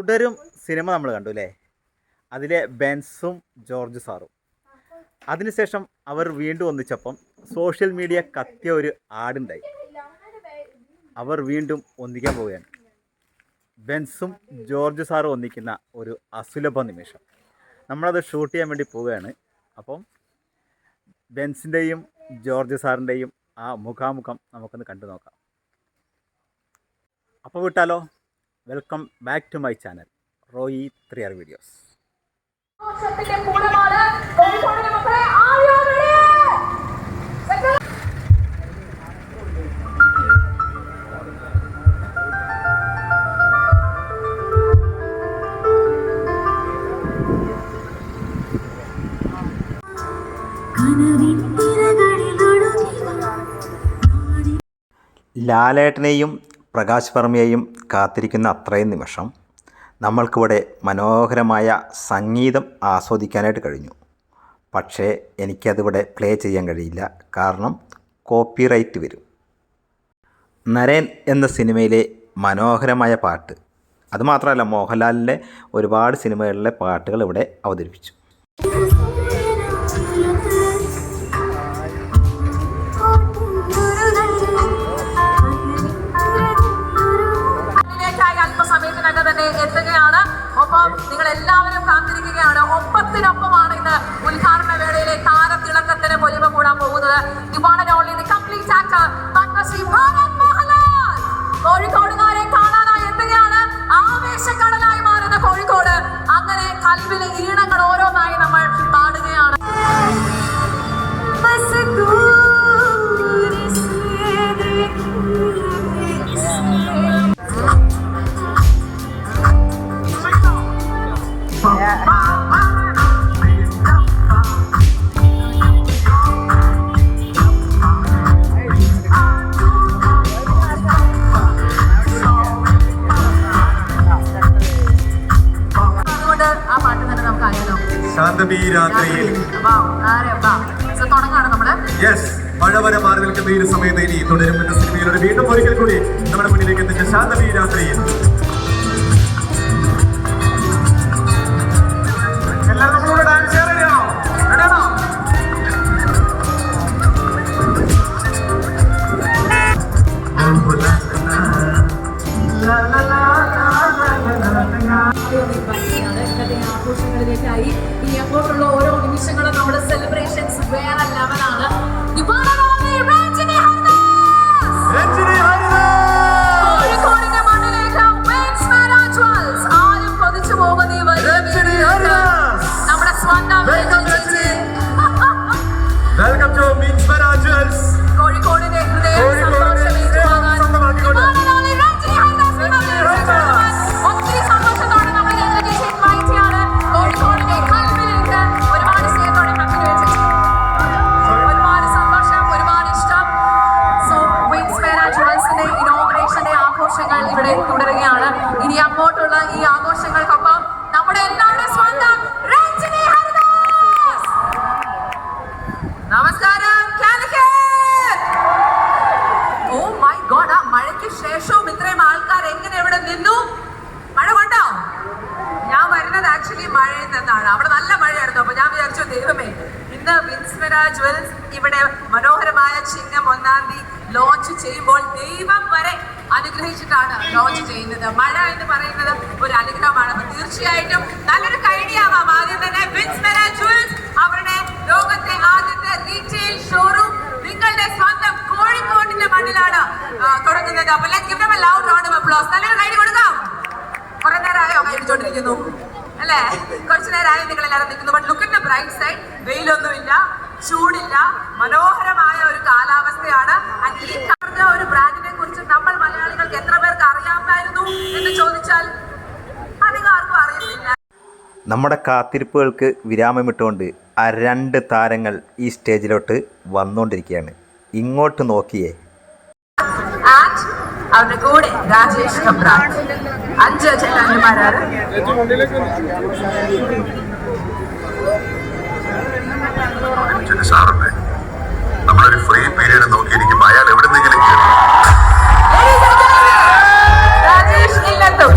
തുടരും സിനിമ നമ്മൾ കണ്ടു അല്ലേ? അതിലെ ബെൻസും ജോർജ് സാറും. അതിനുശേഷം അവർ വീണ്ടും ഒന്നിച്ചപ്പം സോഷ്യൽ മീഡിയ കത്തിയ ഒരു ആടുണ്ടായി. അവർ വീണ്ടും ഒന്നിക്കാൻ പോവുകയാണ്. ബെൻസും ജോർജ് സാറും ഒന്നിക്കുന്ന ഒരു അസുലഭ നിമിഷം നമ്മളത് ഷൂട്ട് ചെയ്യാൻ വേണ്ടി പോവുകയാണ്. അപ്പം ബെൻസിൻ്റെയും ജോർജ് സാറിൻ്റെയും ആ മുഖാമുഖം നമുക്കൊന്ന് കണ്ടു നോക്കാം. അപ്പോൾ വിട്ടാലോ? Welcome back to my channel Roy 3R videos. ലാലേട്ടനെയും പ്രകാശ് വർമ്മയെയും കാത്തിരിക്കുന്ന അത്രയും നിമിഷം നമ്മൾക്കിവിടെ മനോഹരമായ സംഗീതം ആസ്വദിക്കാനായിട്ട് കഴിഞ്ഞു. പക്ഷേ എനിക്കതിവിടെ പ്ലേ ചെയ്യാൻ കഴിയില്ല, കാരണം കോപ്പിറൈറ്റ് വരും. നരേൻ എന്ന സിനിമയിലെ മനോഹരമായ പാട്ട്, അതുമാത്രമല്ല മോഹൻലാലിൻ്റെ ഒരുപാട് സിനിമകളിലെ പാട്ടുകൾ ഇവിടെ അവതരിപ്പിച്ചു. എത്തുകയാണ്. ഒപ്പം നിങ്ങൾ എല്ലാവരും കാത്തിരിക്കുകയാണ്. ഒപ്പത്തിനൊപ്പമാണ് ഇന്ന് ഉദ്ഘാടന വേളയിലെ താരത്തിളക്കത്തിന് പൊലിമ കൂടാൻ പോകുന്നത്. കോഴിക്കോടുകാരെ കാണാനായി എത്തുകയാണ്. ആവേശക്കടലായി മാറുന്ന കോഴിക്കോട്. അങ്ങനെ കൽവിലെ ഈണങ്ങൾ ഓരോന്നായി നമ്മൾ പാടുകയാണ്. മഴവര മാറി നിൽക്കുന്ന ഈ ഒരു സമയത്ത് ഇനി തുടരും എന്ന സിനിമയിലൂടെ വീണ്ടും ഒരിക്കൽ കൂടി നമ്മുടെ മുന്നിലേക്ക് എത്തിച്ച ശാന്തമീ രാത്രിയിൽ എല്ലാവരും നമ്മളോട് ഡാൻസ് ചെയ്യാനോ? ആഘോഷങ്ങളിലേക്കായി ഇനി അങ്ങോട്ടുള്ള ഓരോ നിമിഷങ്ങളും നമ്മുടെ സെലിബ്രേഷൻസ് വേറെ ലെവലാണ്. കോഴിക്കോടിന്റെ മണ്ണിലേക്ക് ആരും കൊതിച്ചു പോകുന്ന നമ്മുടെ സ്വന്തം കോഴിക്കോടിന്റെ ഹൃദയം ഒത്തിരി സന്തോഷത്തോടെ നമ്മൾ ഇൻവൈറ്റ് ചെയ്യാണ്. കോഴിക്കോടിന്റെ കൽവിലേക്ക് ഒരുപാട് സ്നേഹത്തോടെ ഒരുപാട് സന്തോഷം, ഒരുപാട് ഇഷ്ടം. സോ വിങ്സ് മേര ജുവൽസിന്റെ ഇനോഗ്രേഷന്റെ ആഘോഷങ്ങൾ ഇവിടെ തുടരുകയാണ്. ഇനി അങ്ങോട്ടുള്ള ഈ ആഘോഷങ്ങൾക്കൊപ്പം നമ്മുടെ എല്ലാവരുടെ സ്വന്തം രഞ്ജിനി ഹരിദാസ്. നമസ്കാരം. ഓ മൈ ഗോഡ്, ആ മഴയ്ക്ക് ശേഷവും ഇത്രയും ആൾക്കാർ എങ്ങനെ ഇവിടെ നിന്നു? മഴ കൊണ്ടോ? ഞാൻ വരുന്നത് ആക്ച്വലി മഴയിൽ നിന്നാണ്. അവിടെ നല്ല മഴയായിരുന്നു. അപ്പൊ ഞാൻ വിചാരിച്ചു ദൈവമേ, ഇന്ന് വിങ്സ് മേര ജുവൽസ് ഇവിടെ മനോഹരമായ ചിഹ്നം 1-ാം തീയതി ലോഞ്ച് ചെയ്യുമ്പോൾ ദൈവം വരെ അനുഗ്രഹിച്ചിട്ടാണ് ലോഞ്ച് ചെയ്യുന്നത്. മഴ എന്ന് പറയുന്നത് ഒരു അനുഗ്രഹമാണ്. അപ്പൊ തീർച്ചയായിട്ടും നല്ലൊരു ഐഡിയ ആവാം. ആദ്യം തന്നെ വിങ്സ് മേര ജുവൽസ് അവരുടെ ലോകത്തെ ആദ്യത്തെ റീറ്റെയിൽ ഷോറൂം നിങ്ങളുടെ സ്വന്തം കോഴിക്കോടിന്റെ മണ്ണിലാണ് തുടങ്ങുന്നത്. അപ്പൊ let's give them a loud round of applause. നല്ലൊരു കൈ കൊടുക്കാം. കുറെ നേരമായോ കൈടിച്ചോണ്ടിരിക്കുന്നു അല്ലേ? കുറച്ചു നേരമായി നിങ്ങൾ എല്ലാവരും നിൽക്കുന്നു. But look at the bright side. വെയിലൊന്നുമില്ല, ചൂടില്ല, മനോഹരമായ ഒരു കാലാവസ്ഥയാണ്. ഈ കാണുന്ന ഒരു ബ്രാൻഡിനെ കുറിച്ച് നമ്മൾ മലയാളികൾക്ക് എത്ര പേർക്ക് അറിയാമായിരുന്നു എന്ന് ചോദിച്ചാൽ അധികം ആർക്കും അറിയുന്നില്ല. നമ്മുടെ കാത്തിരിപ്പുകൾക്ക് വിരാമമിട്ടുകൊണ്ട് ആ 2 താരങ്ങൾ ഈ സ്റ്റേജിലോട്ട് വന്നുകൊണ്ടിരിക്കുകയാണ്. ഇങ്ങോട്ട് നോക്കിയേ. അവരുടെ കൂടെ രാജേഷ് കബ്ര, 5 ചേട്ടന്മാരാണ്. നമ്മളൊരു ഫ്രീ പീരീഡ് നോക്കിയിരിക്കുമ്പോ അയാൾ എവിടെന്നെങ്കിലും രാജേഷ് ഇല്ലെത്തും.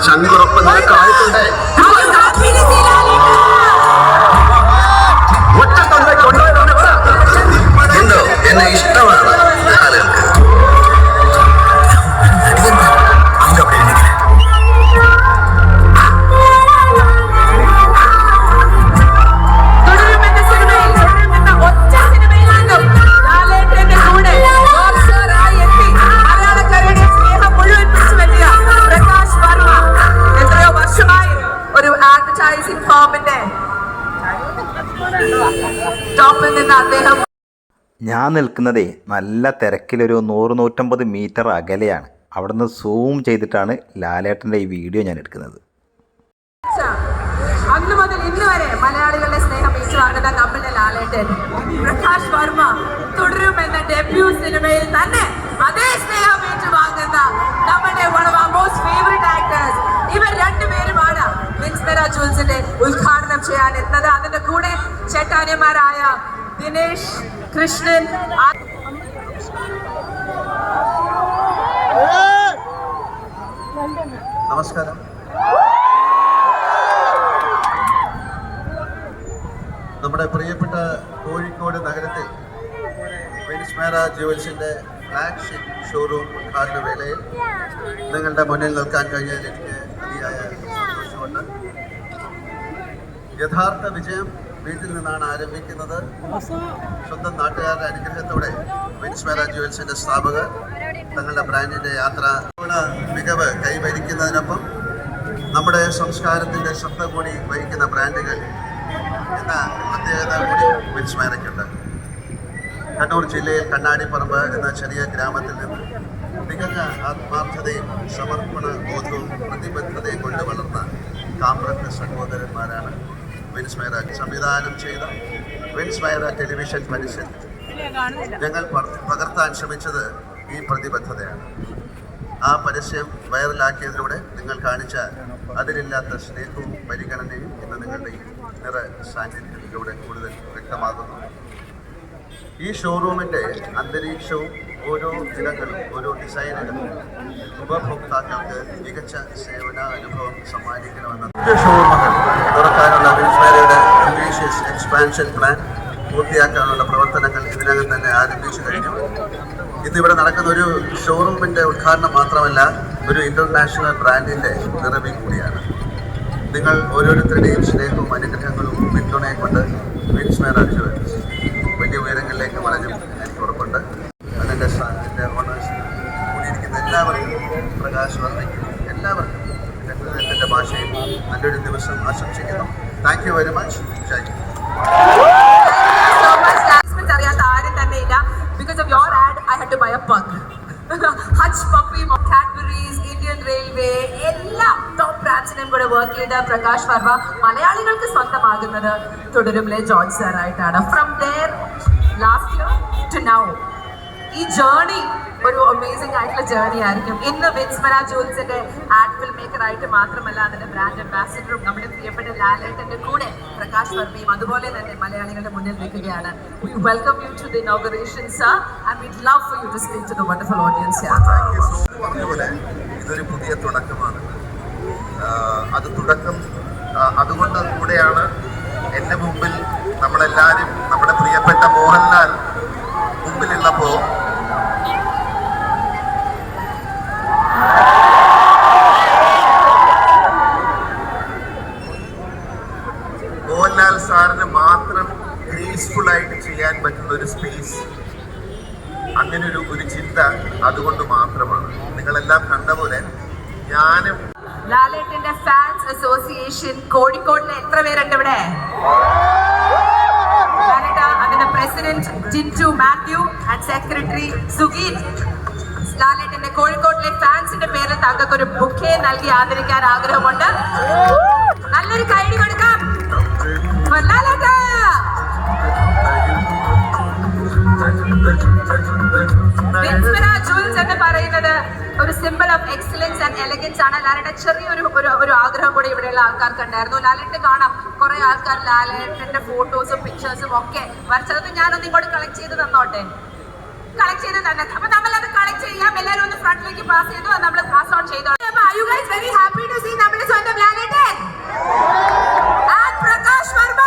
ചങ്ങുറപ്പ് നിനക്കായിട്ടുണ്ട്. ഒറ്റ തന്നെ കൊണ്ടുവരുന്നത് എന്നെ ഇഷ്ടമാണ്. ഞാൻ നിൽക്കുന്നതേ നല്ല തിരക്കിലൊരു 100-150 മീറ്റർ അകലെയാണ്. അവിടുന്ന് സൂം ചെയ്തിട്ടാണ് ലാലേട്ടൻ്റെ ഈ വീഡിയോ ഞാൻ എടുക്കുന്നത്. അന്ന് മുതൽ ഇന്ന് വരെ മലയാളികളുടെ സ്നേഹം ഏറ്റുവാങ്ങുന്ന നമ്മുടെ ലാലേട്ടൻ പ്രകാശ് വർമ്മ തുടരും എന്ന ഡെബ്യൂ സിനിമയിൽ തന്നെ അതേ സ്നേഹം ഏറ്റുവാങ്ങുന്ന നമ്മുടെ one of our most favorite actors. ഇവർ രണ്ടുപേരുമാണ് വിൻസ്മെറ ജുവൽസിന്റെ ഉദ്ഘാടനം ചെയ്യാൻ എത്തുന്നത്. അതിന്റെ കൂടെ ചേട്ടാനിമാരായ ദിനേശ്, കൃഷ്ണൻ. നമസ്കാരം. നമ്മുടെ പ്രിയപ്പെട്ട കോഴിക്കോട് നഗരത്തിൽ വിൻസ്മെറ ജുവൽസിന്റെ ഫ്ലാഗ്ഷിപ്പ് ഷോറൂം ഉദ്ഘാടന വേളയിൽ നിങ്ങളുടെ മുന്നിൽ നിൽക്കാൻ കഴിഞ്ഞതിൽ എനിക്ക് അതിയായ സന്തോഷമുണ്ട്. യഥാർത്ഥ വിജയം വീട്ടിൽ നിന്നാണ് ആരംഭിക്കുന്നത്. സ്വന്തം നാട്ടുകാരുടെ അനുഗ്രഹത്തോടെ വിൻസ്മെറ ജുവൽസിന്റെ സ്ഥാപകർ തങ്ങളുടെ ബ്രാൻഡിന്റെ യാത്ര മികവ് കൈവരിക്കുന്നതിനൊപ്പം നമ്മുടെ സംസ്കാരത്തിന്റെ ശബ്ദ കൂടി വഹിക്കുന്ന ബ്രാൻഡുകൾ എന്ന പ്രത്യേകത കൂടി വിൻസ്മെറയ്ക്കുണ്ട്. കണ്ണൂർ ജില്ലയിൽ കണ്ണാടിപ്പറമ്പ് എന്ന ചെറിയ ഗ്രാമത്തിൽ നിന്ന് തികഞ്ഞ ആത്മാർത്ഥതയും സമർപ്പണ ബോധവും പ്രതിബദ്ധതയും കൊണ്ട് വളർന്ന കാമ്പ്രത്ത് സഹോദരന്മാരാണ് വിൻസ്മെറ സംവിധാനം ചെയ്ത വിൻസ്മെറ ടെലിവിഷൻ പരസ്യം ഞങ്ങൾ പകർത്താൻ ശ്രമിച്ചത് ഈ പ്രതിബദ്ധതയാണ്. ആ പരസ്യം വൈറലാക്കിയതിലൂടെ നിങ്ങൾ കാണിച്ച അതിലില്ലാത്ത സ്നേഹവും പരിഗണനയും ഇന്ന് നിങ്ങളുടെ ഈ നിറ സാന്നിധ്യത്തിലൂടെ കൂടുതൽ വ്യക്തമാകുന്നു. ഈ ഷോറൂമിൻ്റെ അന്തരീക്ഷവും ഓരോ ഇടങ്ങളും ഓരോ ഡിസൈനുകളും ഉപഭോക്താക്കൾക്ക് മികച്ച സേവന അനുഭവം സമ്മാനിക്കണമെന്ന ഷോറൂമുകൾ തുറക്കാനുള്ള വിൻസ്മെറയുടെ അംബീഷ്യസ് എക്സ്പാൻഷൻ പ്ലാൻ പൂർത്തിയാക്കാനുള്ള പ്രവർത്തനങ്ങൾ ഇതിനകം തന്നെ ആരംഭിച്ചു കഴിഞ്ഞു. ഇന്നിവിടെ നടക്കുന്ന ഒരു ഷോറൂമിൻ്റെ ഉദ്ഘാടനം മാത്രമല്ല, ഒരു ഇൻ്റർനാഷണൽ ബ്രാൻഡിൻ്റെ നിറവിൽ കൂടിയാണ്. നിങ്ങൾ ഓരോരുത്തരുടെയും സ്നേഹവും അനുഗ്രഹങ്ങളും പിന്തുണയും കൊണ്ട് വിൻസ്മെറ ജുവൽസ് വലിയ ഉയരങ്ങളിലേക്ക് വളരും എനിക്ക് ഉറപ്പുണ്ട്. അതിൻ്റെ ഓണേഴ്സ് കൂടിയിരിക്കുന്ന എല്ലാവർക്കും, പ്രകാശ് വർമ്മയ്ക്കും എല്ലാവർക്കും എൻ്റെ ഹൃദയത്തിൻ്റെ ഭാഷയിൽ നല്ലൊരു ദിവസം ആശംസിക്കുന്നു. Thank you very much. അറിയാത്ത ആരും തന്നെ ഇല്ല. Because of your ad, I had to buy a pug. Hutch Puppy, Cadbury's, Indian Railway, എല്ലാ ടോപ്പ് ബ്രാൻഡ്സിനെയും കൂടെ വർക്ക് ചെയ്ത പ്രകാശ് വർമ്മ മലയാളികൾക്ക് സ്വന്തമാകുന്നത് തുടരുംലെ ജോർജ് സാർ ആയിട്ടാണ്. From there last year to now ഈ ജേർണി ഒരു അമേസിംഗ് ആയിട്ടുള്ള ജേർണി ആയിരിക്കും. ഇന്ന് വിൻസ്മെറ ജുവൽസിന്റെ ആഡ് ഫിൽം മേക്കർ ആയിട്ട് മാത്രമല്ല, അതിന്റെ ബ്രാൻഡ് അംബാസിഡറും നമ്മുടെ പ്രിയപ്പെട്ട ലാലേട്ടന്റെ കൂടെ പ്രകാശ് വർമ്മയും അതുപോലെ തന്നെ മലയാളികളുടെ മുന്നിൽ നിൽക്കുകയാണ്. We welcome you to the inauguration, sir, and we'd love for you to speak to the wonderful audience here. പറഞ്ഞതുപോലെ ഇതൊരു പുതിയ തുടക്കമാണ്. അത് തുടക്കം അതുകൊണ്ട് കൂടെയാണ് എൻ്റെ മുമ്പിൽ നമ്മളെല്ലാവരും നമ്മുടെ പ്രിയപ്പെട്ട മോഹൻലാൽ മുമ്പിലുള്ളപ്പോൾ മോഹൻലാൽ സാറിന് മാത്രം ഗ്രേസ്ഫുൾ ആയിട്ട് ചെയ്യാൻ പറ്റുന്ന ഒരു സ്പേസ്, അങ്ങനെ ഒരു ചിന്ത അതുകൊണ്ട് മാത്രമാണ്. നിങ്ങളെല്ലാം കണ്ട പോലെ ഞാനും ലാലേട്ടന്റെ ഫാൻസ് അസോസിയേഷൻ കോഴിക്കോടിലെ എത്ര പേരുണ്ട് ഇവിടെ? അതിന്റെ president Jinju Mathew and secretary Sugeen. ലാലേട്ടന്റെ കോഴിക്കോട്ടിലെ ഫാൻസിന്റെ പേരിൽ താങ്കൾക്ക് ഒരു ബുക്കേ നൽകി ആദരിക്കാൻ ആഗ്രഹമുണ്ട്. നല്ലൊരു കൈഡി കൊടുക്കാം. വിൻസ്മെറ ജുവൽസ് എന്ന് പറയുന്നത് ഒരു simple of excellence and elegance ആണ്. ലാലേട്ടൻ ചെറിയൊരു ആഗ്രഹം കൂടി ഇവിടെയുള്ള ആൾക്കാർക്ക് ഉണ്ടായിരുന്നു. ലാലേട്ടൻ കാണാം കുറെ ആൾക്കാർ ലാലേട്ടന്റെ ഫോട്ടോസും പിക്ചേഴ്സും ഒക്കെ വരച്ചത്. ഞാനൊന്നും ഇങ്ങോട്ട് കളക്ട് ചെയ്ത് തന്നോട്ടെ, കളക്ട് ചെയ്ത് തന്നെ. അപ്പൊ നമ്മൾ അത് കളക്ട് ചെയ്യാം. എല്ലാവരും ഒന്ന് ഫ്രണ്ടിലേക്ക് പാസ് ചെയ്തു, നമ്മൾ പാസ് ഓൺ ചെയ്തോളാം. you guys very happy to see നമ്മുടെ സ്വന്തം ലാലേട്ടൻ and പ്രകാശ് വർമ്മ?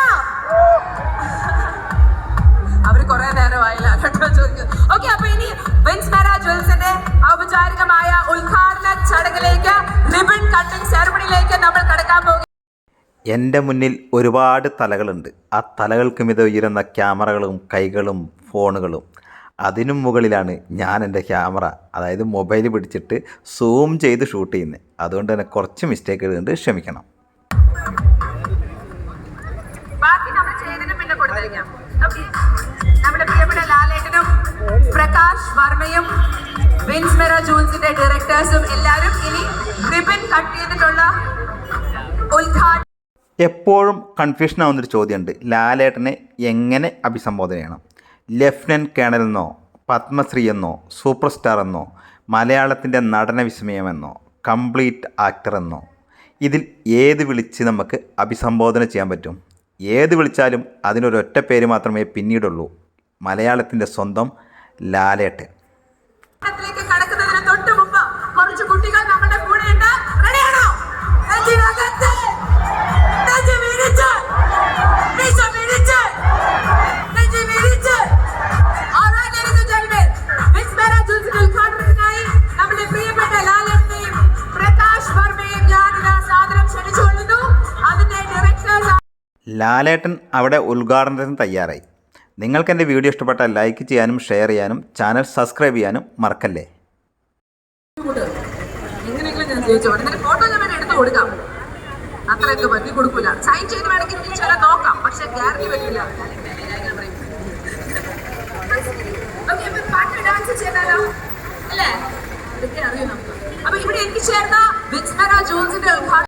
അവര് കുറെ നേരമായില്ല കേട്ടോ ചോദിക്കുന്നു. ഓക്കെ, അപ്പൊ ഇനി വിൻസ് മെറ ജ്വൽസിന്റെ ഔപചാരികമായ ഉദ്ഘാടന ചടങ്ങിലേക്ക്, റിബൺ കട്ടിംഗ് സെറമണിയിലേക്ക് നമ്മൾ കടക്കാൻ പോകും. എൻ്റെ മുന്നിൽ ഒരുപാട് തലകളുണ്ട്. ആ തലകൾക്ക് മിത ഉയരുന്ന ക്യാമറകളും കൈകളും ഫോണുകളും. അതിനും മുകളിലാണ് ഞാൻ എൻ്റെ ക്യാമറ, അതായത് മൊബൈൽ പിടിച്ചിട്ട് സൂം ചെയ്ത് ഷൂട്ട് ചെയ്യുന്നത്. അതുകൊണ്ട് തന്നെ കുറച്ച് മിസ്റ്റേക്കുകൾ ഉണ്ട്, ക്ഷമിക്കണം. ബാക്കി നമ്മൾ ചെയ്തതിന് പിന്നെ കൊടുത്തേക്കാം. Okay. നമ്മുടെ പ്രിയപ്പെട്ട ലാലേട്ടനും പ്രകാശ് വർമ്മയും വിൻസ് മെറ ജ്വൽസിന്റെ ഡയറക്ടേഴ്സും എല്ലാവരും ഇനി റിബൺ കട്ട് ചെയ്തിട്ടുള്ള ഉദ്ഘാടനം. എപ്പോഴും കൺഫ്യൂഷൻ ആവുന്നൊരു ചോദ്യമുണ്ട്, ലാലേട്ടനെ എങ്ങനെ അഭിസംബോധന ചെയ്യണം? ലെഫ്റ്റനൻറ്റ് കേണൽ എന്നോ, പത്മശ്രീ എന്നോ, സൂപ്പർ സ്റ്റാർ എന്നോ, മലയാളത്തിൻ്റെ നടന വിസ്മയമെന്നോ, കംപ്ലീറ്റ് ആക്ടർ എന്നോ, ഇതിൽ ഏത് വിളിച്ച് നമുക്ക് അഭിസംബോധന ചെയ്യാൻ പറ്റും? ഏത് വിളിച്ചാലും അതിനൊരൊറ്റ പേര് മാത്രമേ പിന്നീടുള്ളൂ, മലയാളത്തിൻ്റെ സ്വന്തം ലാലേട്ടൻ. ത്തിലേക്ക് കടക്കുന്നതിന് തൊട്ട് മുമ്പ് കുറച്ച് കുട്ടികൾ നമ്മുടെ കൂടെയുണ്ട്. റെഡിയാണോ? നെഞ്ചിനകത്ത് നെഞ്ച് വിരിച്ച്, മീശ വിരിച്ച്, നെഞ്ച് വിരിച്ച്. Alright, ladies and gentlemen, Vince Mera ജ്വൽസിന്റെ ഉദ്ഘാടനത്തിനായി നമ്മുടെ പ്രിയപ്പെട്ട ലാലേട്ടനെയും പ്രകാശ് വർമ്മയെയും ഞാനിതാ സാദരം ക്ഷണിച്ചുകൊള്ളുന്നു. അതിന്റെ ഡയറക്ടേഴ്സ് ലാലേട്ടൻ അവിടെ ഉദ്ഘാടനത്തിന് തയ്യാറായി. നിങ്ങൾക്ക് എൻ്റെ വീഡിയോ ഇഷ്ടപ്പെട്ടാൽ ലൈക്ക് ചെയ്യാനും ഷെയർ ചെയ്യാനും ചാനൽ സബ്സ്ക്രൈബ് ചെയ്യാനും മറക്കല്ലേ. എങ്ങനെയെങ്കിലും ഞാൻ ചോദിച്ചോട്ടെ, ഇതിന്റെ ഫോട്ടോ ഞാൻ വേണേ എടുത്ത് കൊടുക്കാം. അത്രയൊക്കെ പറ്റി കൊടുക്കൂല. സൈൻ ചെയ്ത് വേണമെങ്കിൽ ചില നോക്കാം, പക്ഷെ ഗ്യാരണ്ടി പറ്റില്ല. Okay, അപ്പൊ പാട്ട് ഡാൻസ് ചെയ്താലോ? അല്ലേ? ഇതൊക്കെ അറിയൂ നമുക്ക്. അപ്പൊ ഇവിടെ എനിക്ക് ചേർന്ന വിൻസ് മെറ ജ്വൽസിന്റെ ഉദ്ഘാടനം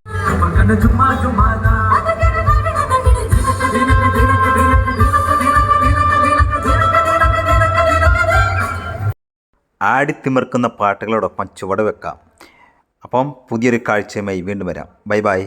ആടിത്തിമിർക്കുന്ന പാട്ടുകളോടൊപ്പം ചുവട് വെക്കാം. അപ്പം പുതിയൊരു കാഴ്ചയുമായി വീണ്ടും വരാം. Bye bye.